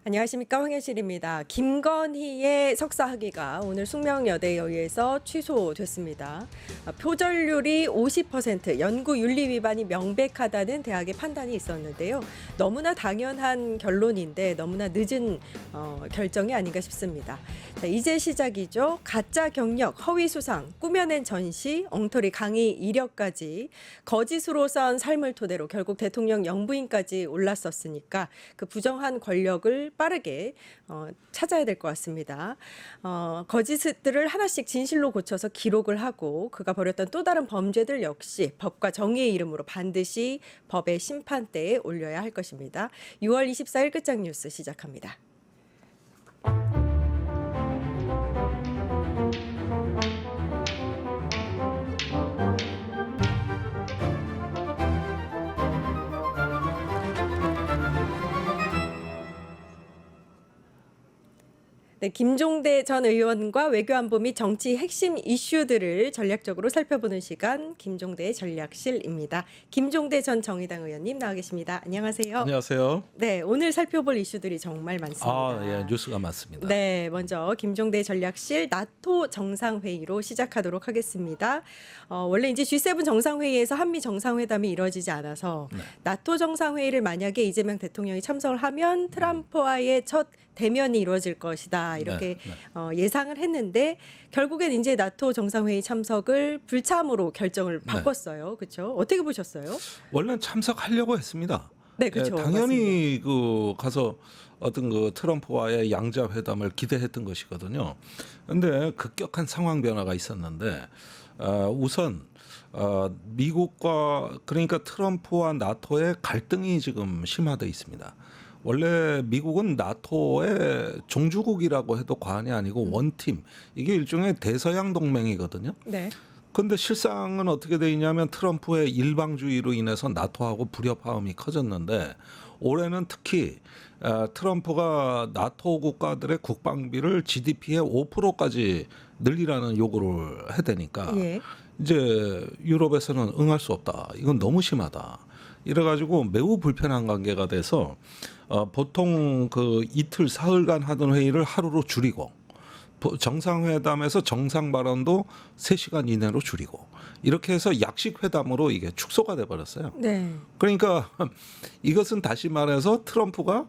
안녕하십니까, 황현실입니다. 김건희의 석사 학위가 오늘 숙명여대에 의해서 취소됐습니다. 표절률이 50%, 연구윤리 위반이 명백하다는 대학의 판단이 있었는데요. 너무나 당연한 결론인데 너무나 늦은 결정이 아닌가 싶습니다. 자, 이제 시작이죠. 가짜 경력, 허위 수상, 꾸며낸 전시, 엉터리 강의 이력까지 거짓으로 쌓은 삶을 토대로 결국 대통령 영부인까지 올랐었으니까 그 부정한 권력을 빠르게 찾아야 될 것 같습니다. 거짓들을 하나씩 진실로 고쳐서 기록을 하고 그가 벌였던 또 다른 범죄들 역시 법과 정의의 이름으로 반드시 법의 심판대에 올려야 할 것입니다. 6월 24일 끝장 뉴스 시작합니다. 네, 김종대 전 의원과 외교안보 및 정치 핵심 이슈들을 전략적으로 살펴보는 시간 김종대의 전략실입니다. 김종대 전 정의당 의원님 나와 계십니다. 안녕하세요. 안녕하세요. 네, 오늘 살펴볼 이슈들이 정말 많습니다. 예, 뉴스가 많습니다. 네, 먼저 김종대 전략실 나토 정상회의로 시작하도록 하겠습니다. 원래 이제 G7 정상회의에서 한미 정상회담이 이루어지지 않아서 나토 정상회의를 만약에 이재명 대통령이 참석을 하면 트럼프와의 첫 대면이 이루어질 것이다 이렇게 예상을 했는데 결국엔 이제 나토 정상회의 참석을 불참으로 결정을 바꿨어요. 그렇죠? 어떻게 보셨어요? 원래는 참석하려고 했습니다. 네, 그렇죠. 당연히 그 가서 어떤 그 트럼프와의 양자 회담을 기대했던 것이거든요. 그런데 급격한 상황 변화가 있었는데 우선 미국과 그러니까 트럼프와 나토의 갈등이 지금 심화돼 있습니다. 원래 미국은 나토의 종주국이라고 해도 과언이 아니고 원팀, 이게 일종의 대서양 동맹이거든요. 네. 그런데 실상은 어떻게 돼 있냐면 트럼프의 일방주의로 인해서 나토하고 불협화음이 커졌는데 올해는 특히 트럼프가 나토 국가들의 국방비를 GDP의 5%까지 늘리라는 요구를 해대니까 이제 유럽에서는 응할 수 없다. 이건 너무 심하다. 이래가지고 매우 불편한 관계가 돼서 보통 그 이틀 사흘간 하던 회의를 하루로 줄이고 정상회담에서 정상 발언도 3시간 이내로 줄이고 이렇게 해서 약식 회담으로 이게 축소가 돼 버렸어요. 네. 그러니까 이것은 다시 말해서 트럼프가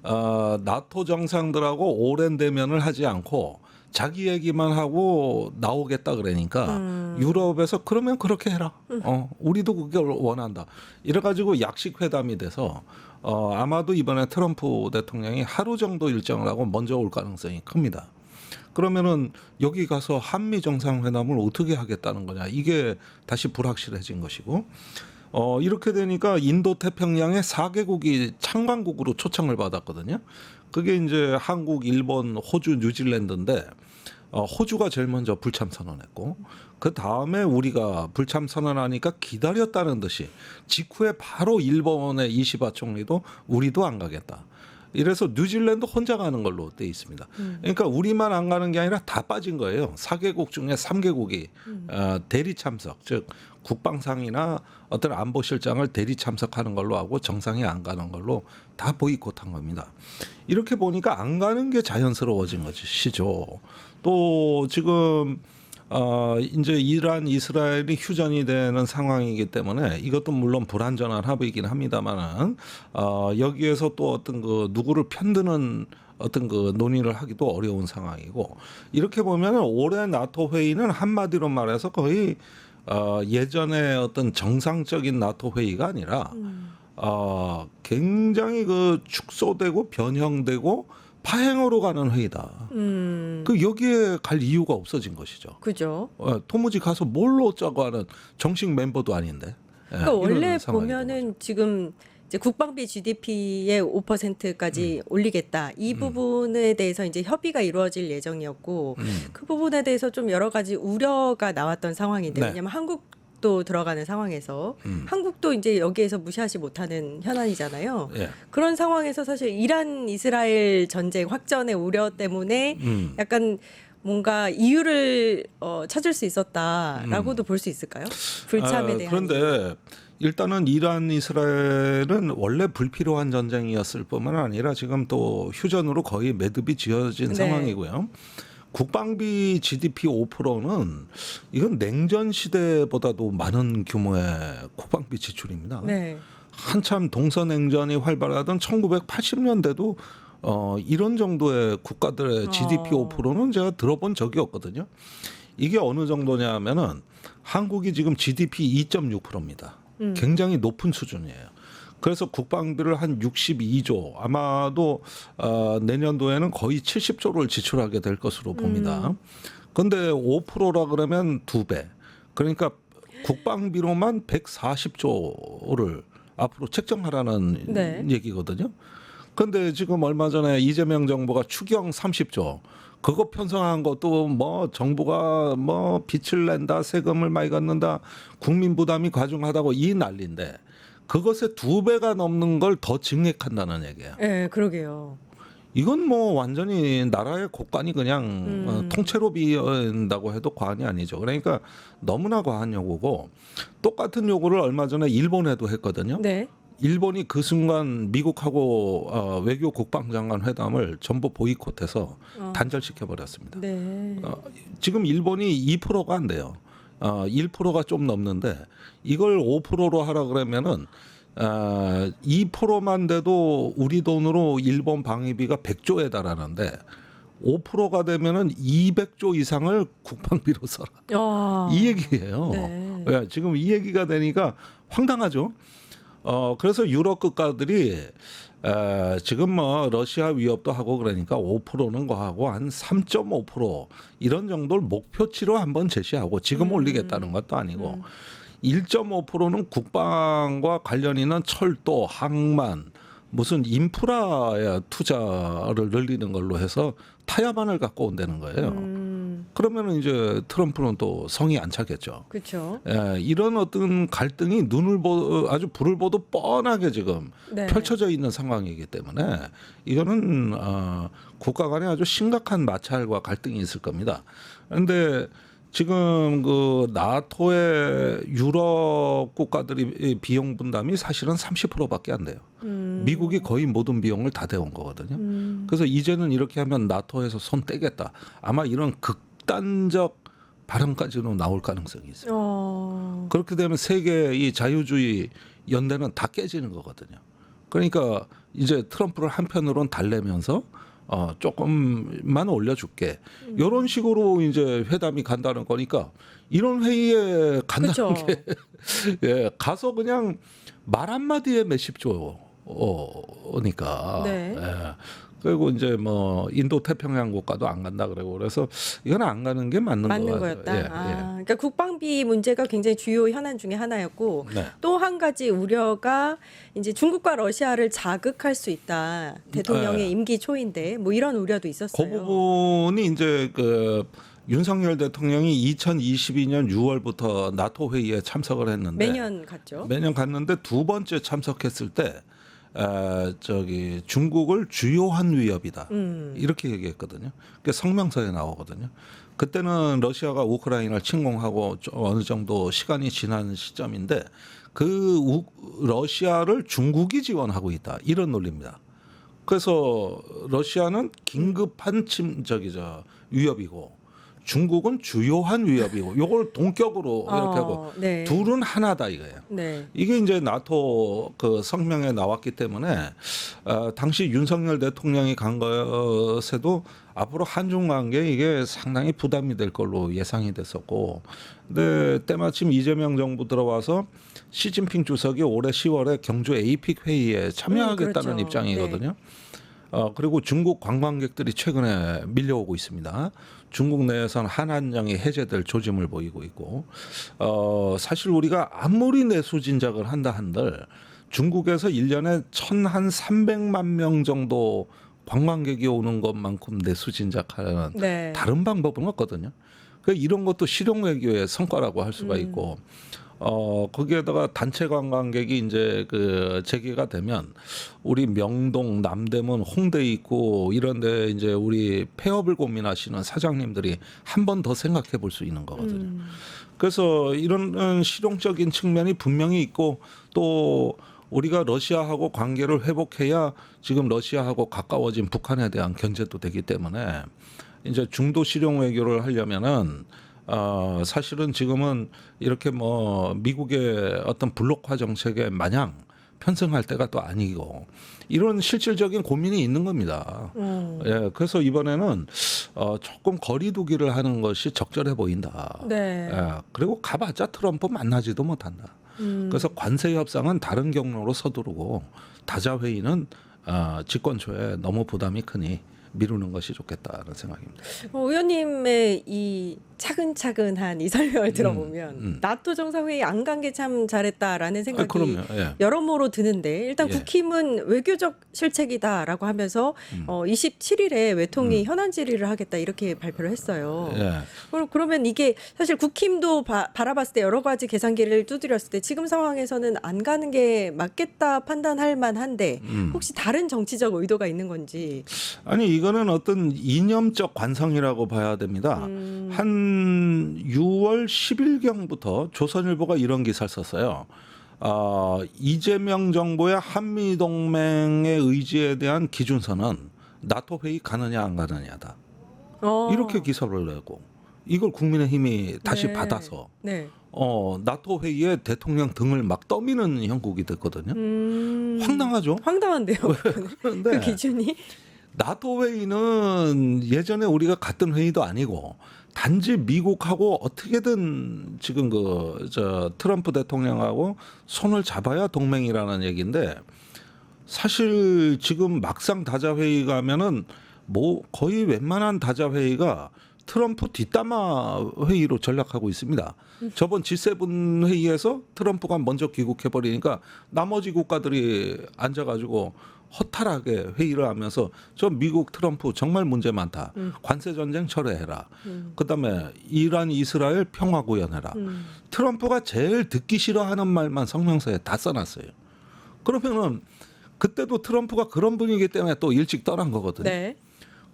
나토 정상들하고 오랜 대면을 하지 않고 자기 얘기만 하고 나오겠다 그러니까 유럽에서 그러면 그렇게 해라. 우리도 그걸 원한다. 이래가지고 약식 회담이 돼서 아마도 이번에 트럼프 대통령이 하루 정도 일정을 하고 먼저 올 가능성이 큽니다. 그러면은 여기 가서 한미 정상회담을 어떻게 하겠다는 거냐. 이게 다시 불확실해진 것이고 이렇게 되니까 인도 태평양의 4개국이 참관국으로 초청을 받았거든요. 그게 이제 한국, 일본, 호주, 뉴질랜드인데 호주가 제일 먼저 불참 선언했고 그 다음에 우리가 불참 선언하니까 기다렸다는 듯이 직후에 바로 일본의 이시바 총리도 우리도 안 가겠다. 이래서 뉴질랜드 혼자 가는 걸로 돼 있습니다. 그러니까 우리만 안 가는 게 아니라 다 빠진 거예요. 4개국 중에 3개국이 대리 참석, 즉 국방상이나 어떤 안보실장을 대리 참석하는 걸로 하고 정상이 안 가는 걸로 다 보이콧한 겁니다. 이렇게 보니까 안 가는 게 자연스러워진 것이죠. 또 지금 이제 이란, 이스라엘이 휴전이 되는 상황이기 때문에 이것도 물론 불완전한 합의이긴 합니다만은 여기에서 또 어떤 그 누구를 편드는 어떤 그 논의를 하기도 어려운 상황이고 이렇게 보면은 올해 나토 회의는 한마디로 말해서 거의 예전에 어떤 정상적인 나토 회의가 아니라 굉장히 그 축소되고 변형되고 파행으로 가는 회의다. 그 여기에 갈 이유가 없어진 것이죠. 그죠. 도무지 가서 뭘로 짜고 하는 정식 멤버도 아닌데. 그러니까 원래 보면은 지금 이제 국방비 GDP의 5%까지 올리겠다. 이 부분에 대해서 이제 협의가 이루어질 예정이었고 그 부분에 대해서 좀 여러 가지 우려가 나왔던 상황인데 왜냐하면 한국도 들어가는 상황에서 한국도 이제 여기에서 무시하지 못하는 현안이잖아요. 그런 상황에서 사실 이란 이스라엘 전쟁 확전의 우려 때문에 약간 뭔가 이유를 찾을 수 있었다라고도 볼 수 있을까요? 불참에 대한. 그런데 일단은 이란 이스라엘은 원래 불필요한 전쟁이었을 뿐만 아니라 지금 또 휴전으로 거의 매듭이 지어진 네. 상황이고요. 국방비 GDP 5%는 이건 냉전 시대보다도 많은 규모의 국방비 지출입니다. 네. 한참 동서냉전이 활발하던 1980년대도 이런 정도의 국가들의 GDP 5%는 제가 들어본 적이 없거든요. 이게 어느 정도냐 하면은 한국이 지금 GDP 2.6%입니다. 굉장히 높은 수준이에요. 그래서 국방비를 한 62조 아마도 내년도에는 거의 70조를 지출하게 될 것으로 봅니다. 그런데 5%라 그러면 2배. 그러니까 국방비로만 140조를 앞으로 책정하라는 네. 얘기거든요. 그런데 지금 얼마 전에 이재명 정부가 추경 30조 그거 편성한 것도 뭐 정부가 뭐 빚을 낸다 세금을 많이 걷는다 국민 부담이 과중하다고 이 난리인데 그것의 2배가 넘는 걸 더 증액한다는 얘기예요. 네, 그러게요. 이건 뭐 완전히 나라의 곳간이 그냥 통째로 비운다고 해도 과언이 아니죠. 그러니까 너무나 과한 요구고 똑같은 요구를 얼마 전에 일본에도 했거든요. 네. 일본이 그 순간 미국하고 외교 국방장관 회담을 전부 보이콧해서 단절시켜 버렸습니다. 네. 지금 일본이 2%가 안 돼요. 1%가 좀 넘는데 이걸 5%로 하라 그러면은 2%만 돼도 우리 돈으로 일본 방위비가 100조에 달하는데 5%가 되면은 200조 이상을 국방비로 써라. 이 얘기예요. 네. 예, 지금 이 얘기가 되니까 황당하죠. 그래서 유럽 국가들이 지금 뭐 러시아 위협도 하고 그러니까 5%는 거하고 한 3.5% 이런 정도를 목표치로 한번 제시하고 지금 올리겠다는 것도 아니고 1.5%는 국방과 관련 있는 철도, 항만, 무슨 인프라에 투자를 늘리는 걸로 해서 타협안을 갖고 온다는 거예요. 그러면은 이제 트럼프는 또 성이 안 차겠죠. 그렇죠. 이런 어떤 갈등이 아주 불을 보듯 뻔하게 지금 네. 펼쳐져 있는 상황이기 때문에 이거는 국가 간에 아주 심각한 마찰과 갈등이 있을 겁니다. 그런데 지금 그 나토의 유럽 국가들이 비용 분담이 사실은 30%밖에 안 돼요. 미국이 거의 모든 비용을 다 대온 거거든요. 그래서 이제는 이렇게 하면 나토에서 손 떼겠다. 아마 이런 극단적 발언까지는 나올 가능성이 있어요. 그렇게 되면 세계 이 자유주의 연대는 다 깨지는 거거든요. 그러니까 이제 트럼프를 한편으로는 달래면서 조금만 올려줄게. 이런 식으로 이제 회담이 간다는 거니까 이런 회의에 간다는 그쵸. 게 예, 가서 그냥 말 한마디에 몇십 조니까. 네. 예. 그리고 이제 뭐 인도 태평양 국가도 안 간다 그러고 그래서 이건 안 가는 게 맞는 거였다. 예, 예. 그러니까 국방비 문제가 굉장히 주요 현안 중에 하나였고 네. 또 한 가지 우려가 이제 중국과 러시아를 자극할 수 있다. 대통령의 네. 임기 초인데 뭐 이런 우려도 있었어요. 그 부분이 이제 그 윤석열 대통령이 2022년 6월부터 나토 회의에 참석을 했는데 매년 갔죠. 매년 갔는데 두 번째 참석했을 때 중국을 주요한 위협이다 이렇게 얘기했거든요. 그 성명서에 나오거든요. 그때는 러시아가 우크라이나를 침공하고 어느 정도 시간이 지난 시점인데 러시아를 중국이 지원하고 있다 이런 논리입니다. 그래서 러시아는 긴급한 위협이고 중국은 주요한 위협이고 요걸 동격으로 이렇게 하고 네. 둘은 하나다 이거예요. 네. 이게 이제 나토 그 성명에 나왔기 때문에 당시 윤석열 대통령이 간 것에도 앞으로 한중 관계 이게 상당히 부담이 될 걸로 예상이 됐었고, 근데 때마침 이재명 정부 들어와서 시진핑 주석이 올해 10월에 경주 에이픽 회의에 참여하겠다는 그렇죠. 입장이거든요. 그리고 중국 관광객들이 최근에 밀려오고 있습니다. 중국 내에서는 한한령이 해제될 조짐을 보이고 있고, 사실 우리가 아무리 내수 진작을 한다 한들 중국에서 1년에 1,300만 명 정도 관광객이 오는 것만큼 내수 진작하는 네. 다른 방법은 없거든요. 그러니까 이런 것도 실용 외교의 성과라고 할 수가 있고, 거기에다가 단체 관광객이 이제 그 재개가 되면 우리 명동, 남대문, 홍대 있고 이런데 이제 우리 폐업을 고민하시는 사장님들이 한 번 더 생각해 볼 수 있는 거거든요. 그래서 이런 실용적인 측면이 분명히 있고 또 우리가 러시아하고 관계를 회복해야 지금 러시아하고 가까워진 북한에 대한 견제도 되기 때문에 이제 중도 실용 외교를 하려면은 사실은 지금은 이렇게 뭐 미국의 어떤 블록화 정책에 마냥 편승할 때가 또 아니고 이런 실질적인 고민이 있는 겁니다. 예, 그래서 이번에는 조금 거리두기를 하는 것이 적절해 보인다. 네. 예, 그리고 가봤자 트럼프 만나지도 못한다. 그래서 관세 협상은 다른 경로로 서두르고 다자 회의는 집권 초에 너무 부담이 크니 미루는 것이 좋겠다는 생각입니다. 의원님의 이 차근차근한 이 설명을 들어보면 나토 정상회의 안 간 게 참 잘했다라는 생각이 그럼요. 예. 여러모로 드는데 일단 예. 국힘은 외교적 실책이다라고 하면서 27일에 외통위 현안 질의를 하겠다 이렇게 발표를 했어요. 예. 그러면 이게 사실 국힘도 바라봤을 때 여러 가지 계산기를 두드렸을 때 지금 상황에서는 안 가는 게 맞겠다 판단할 만한데 혹시 다른 정치적 의도가 있는 건지. 아니 이거는 어떤 이념적 관성이라고 봐야 됩니다. 한 6월 10일경부터 조선일보가 이런 기사를 썼어요. 이재명 정부의 한미 동맹의 의지에 대한 기준선은 나토 회의 가느냐 안 가느냐다. 이렇게 기사를 내고 이걸 국민의힘이 다시 네. 받아서 네. 나토 회의에 대통령 등을 막 떠미는 형국이 됐거든요. 황당하죠. 황당한데요. 그런데 그 기준이. 나토 회의는 예전에 우리가 갔던 회의도 아니고 단지 미국하고 어떻게든 지금 트럼프 대통령하고 손을 잡아야 동맹이라는 얘기인데 사실 지금 막상 다자 회의 가면은 뭐 거의 웬만한 다자 회의가 트럼프 뒷담화 회의로 전락하고 있습니다. 저번 G7 회의에서 트럼프가 먼저 귀국해 버리니까 나머지 국가들이 앉아가지고 허탈하게 회의를 하면서 저 미국 트럼프 정말 문제 많다. 관세 전쟁 철회해라. 그다음에 이란 이스라엘 평화 구현해라. 트럼프가 제일 듣기 싫어하는 말만 성명서에 다 써놨어요. 그러면은 그때도 트럼프가 그런 분위기 때문에 또 일찍 떠난 거거든요. 네.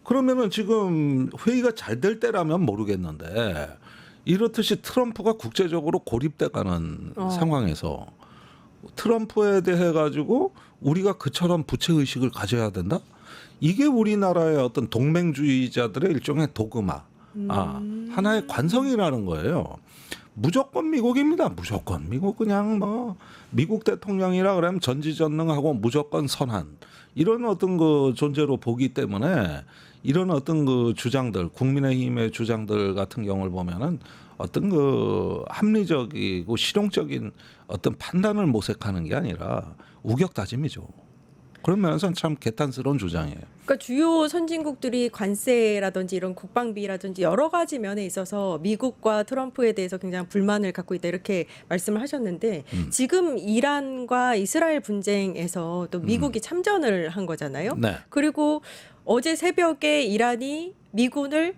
그러면은 지금 회의가 잘 될 때라면 모르겠는데 이렇듯이 트럼프가 국제적으로 고립돼가는 상황에서 트럼프에 대해 가지고 우리가 그처럼 부채 의식을 가져야 된다? 이게 우리나라의 어떤 동맹주의자들의 일종의 도그마, 하나의 관성이라는 거예요. 무조건 미국입니다. 무조건 미국 그냥 뭐 미국 대통령이라 그러면 전지전능하고 무조건 선한 이런 어떤 그 존재로 보기 때문에 이런 어떤 그 주장들 국민의힘의 주장들 같은 경우를 보면은 어떤 그 합리적이고 실용적인 어떤 판단을 모색하는 게 아니라 우격다짐이죠. 그런 면에서는 참 개탄스러운 주장이에요. 그러니까 주요 선진국들이 관세라든지 이런 국방비라든지 여러 가지 면에 있어서 미국과 트럼프에 대해서 굉장히 불만을 갖고 있다 이렇게 말씀을 하셨는데 지금 이란과 이스라엘 분쟁에서 또 미국이 참전을 한 거잖아요. 네. 그리고 어제 새벽에 이란이 미군을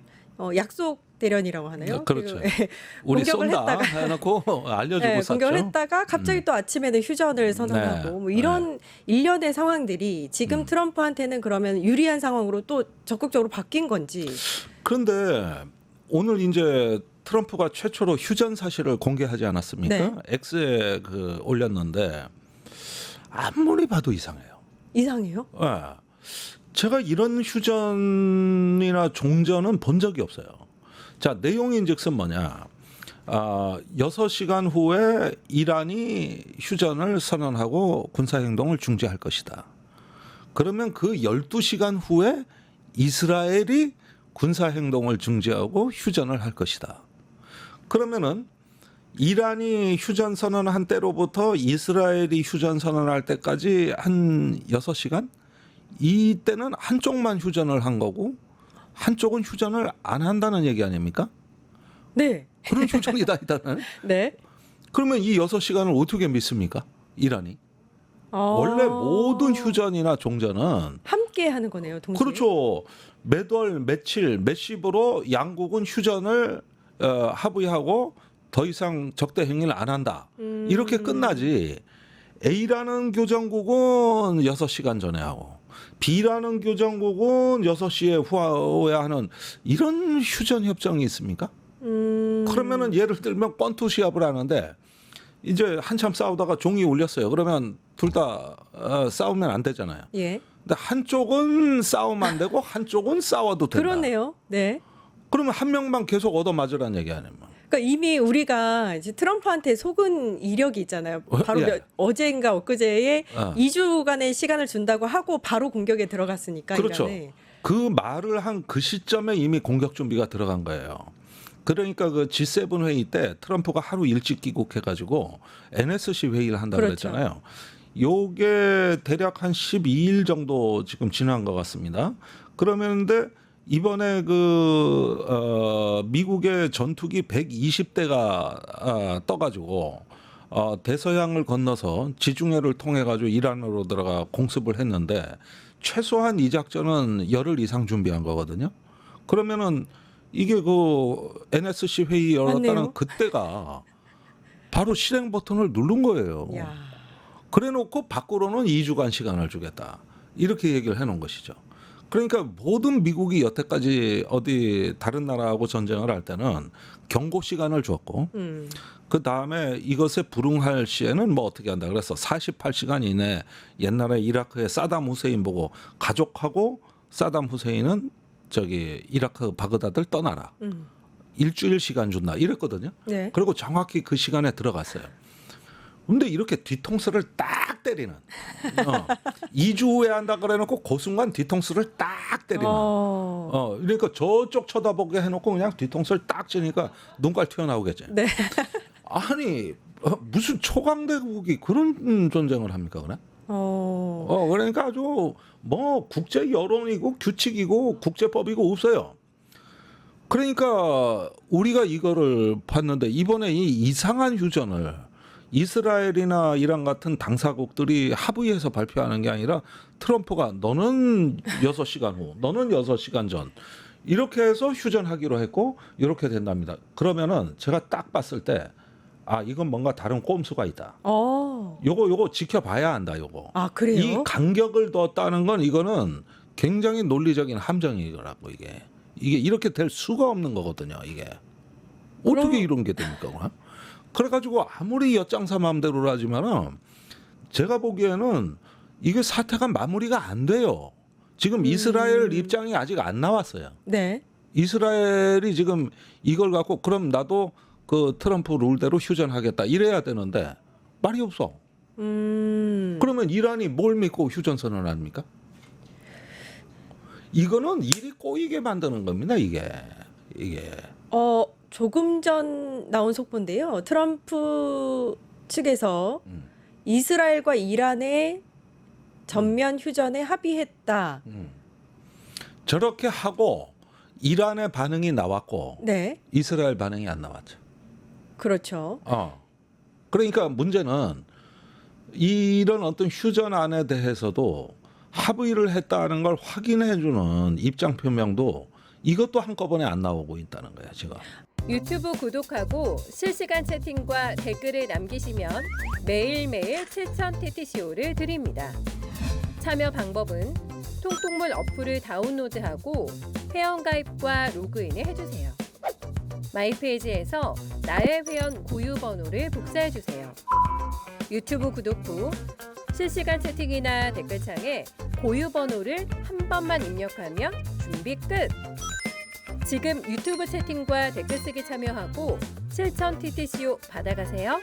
약속 대련이라고 하나요? 그렇죠. 그리고, 우리 공격을 쏜다 했다가 해놓고 알려주고 네, 쐈죠. 공격을 했다가 갑자기 또 아침에는 휴전을 선언하고 네. 뭐 이런 일련의 상황들이 지금 트럼프한테는 그러면 유리한 상황으로 또 적극적으로 바뀐 건지. 그런데 오늘 이제 트럼프가 최초로 휴전 사실을 공개하지 않았습니까? 네. X에 올렸는데 아무리 봐도 이상해요. 이상해요? 네. 제가 이런 휴전이나 종전은 본 적이 없어요. 자, 내용인즉슨 뭐냐. 6시간 후에 이란이 휴전을 선언하고 군사행동을 중지할 것이다. 그러면 그 12시간 후에 이스라엘이 군사행동을 중지하고 휴전을 할 것이다. 그러면은 이란이 휴전 선언한 때로부터 이스라엘이 휴전 선언할 때까지 한 6시간? 이때는 한쪽만 휴전을 한 거고 한쪽은 휴전을 안 한다는 얘기 아닙니까? 네. 그런 휴전이다 일단은. 네. 그러면 이 6시간을 어떻게 믿습니까? 이란이. 원래 모든 휴전이나 종전은 함께 하는 거네요. 동시에. 그렇죠. 몇 월, 며칠, 몇 시부로 양국은 휴전을 합의하고 더 이상 적대 행위를 안 한다. 이렇게 끝나지. A라는 교정국은 6시간 전에 하고 B라는 교정국은 6시에 후에 하는 이런 휴전 협정이 있습니까? 그러면은 예를 들면 권투 시합을 하는데 이제 한참 싸우다가 종이 울렸어요. 그러면 둘 다 싸우면 안 되잖아요. 예. 근데 한쪽은 싸우면 안 되고 한쪽은 싸워도 된다. 그러네요. 네. 그러면 한 명만 계속 얻어맞으라는 얘기 아니에요. 그러니까 이미 우리가 이제 트럼프한테 속은 이력이 있잖아요. 바로 예. 어제인가 엊그제에 어. 2주간의 시간을 준다고 하고 바로 공격에 들어갔으니까. 그렇죠. 이란에. 그 말을 한 그 시점에 이미 공격 준비가 들어간 거예요. 그러니까 그 G7 회의 때 트럼프가 하루 일찍 귀국해가지고 NSC 회의를 한다고 그렇죠. 그랬잖아요. 요게 대략 한 12일 정도 지금 지난 것 같습니다. 그러면데 이번에 미국의 전투기 120대가 떠가지고 대서양을 건너서 지중해를 통해 가지고 이란으로 들어가 공습을 했는데 최소한 이 작전은 열흘 이상 준비한 거거든요. 그러면은 이게 그 NSC 회의 열었다는 맞네요. 그때가 바로 실행 버튼을 누른 거예요. 야. 그래놓고 밖으로는 2주간 시간을 주겠다. 이렇게 얘기를 해놓은 것이죠. 그러니까 모든 미국이 여태까지 어디 다른 나라하고 전쟁을 할 때는 경고 시간을 줬고 그 다음에 이것에 불응할 시에는 뭐 어떻게 한다 그래서 48시간 이내 옛날에 이라크의 사담 후세인 보고 가족하고 사담 후세인은 저기 이라크 바그다드를 떠나라. 일주일 시간 준다 이랬거든요. 네. 그리고 정확히 그 시간에 들어갔어요. 근데 이렇게 뒤통수를 딱 때리는 2주 후에 한다 그래놓고 그 순간 뒤통수를 딱 때리는 그러니까 저쪽 쳐다보게 해놓고 그냥 뒤통수를 딱 치니까 눈깔 튀어나오겠지. 네. 아니 무슨 초강대국이 그런 전쟁을 합니까 그래? 그러니까 아주 뭐 국제 여론이고 규칙이고 국제법이고 없어요. 그러니까 우리가 이거를 봤는데 이번에 이 이상한 휴전을 이스라엘이나 이란 같은 당사국들이 합의해서 발표하는 게 아니라 트럼프가 너는 6시간 후, 너는 6시간 전 이렇게 해서 휴전하기로 했고 이렇게 된답니다. 그러면은 제가 딱 봤을 때 이건 뭔가 다른 꼼수가 있다. 요거 지켜봐야 한다. 요거. 그래요? 이 간격을 뒀다는 건 이거는 굉장히 논리적인 함정이더라고 이게 이렇게 될 수가 없는 거거든요. 이게 어떻게 이런 게 됩니까? 그래가지고 아무리 엿장사 마음대로 하지만은 제가 보기에는 이게 사태가 마무리가 안 돼요. 지금 이스라엘 입장이 아직 안 나왔어요. 네. 이스라엘이 지금 이걸 갖고 그럼 나도 그 트럼프 룰대로 휴전하겠다 이래야 되는데 말이 없어. 그러면 이란이 뭘 믿고 휴전 선언합니까? 이거는 일이 꼬이게 만드는 겁니다. 이게. 조금 전 나온 속보인데요. 트럼프 측에서 이스라엘과 이란의 전면 휴전에 합의했다. 저렇게 하고 이란의 반응이 나왔고 네. 이스라엘 반응이 안 나왔죠. 그렇죠. 그러니까 문제는 이런 어떤 휴전안에 대해서도 합의를 했다는 걸 확인해주는 입장 표명도 이것도 한꺼번에 안 나오고 있다는 거야 지금. 유튜브 구독하고 실시간 채팅과 댓글을 남기시면 매일매일 7천 TTCO를 드립니다. 참여 방법은 통통물 어플을 다운로드하고 회원가입과 로그인을 해주세요. 마이페이지에서 나의 회원 고유 번호를 복사해주세요. 유튜브 구독 후 실시간 채팅이나 댓글창에 고유 번호를 한 번만 입력하면 준비 끝! 지금 유튜브 채팅과 댓글 쓰기 참여하고 실천 TTCO 받아가세요.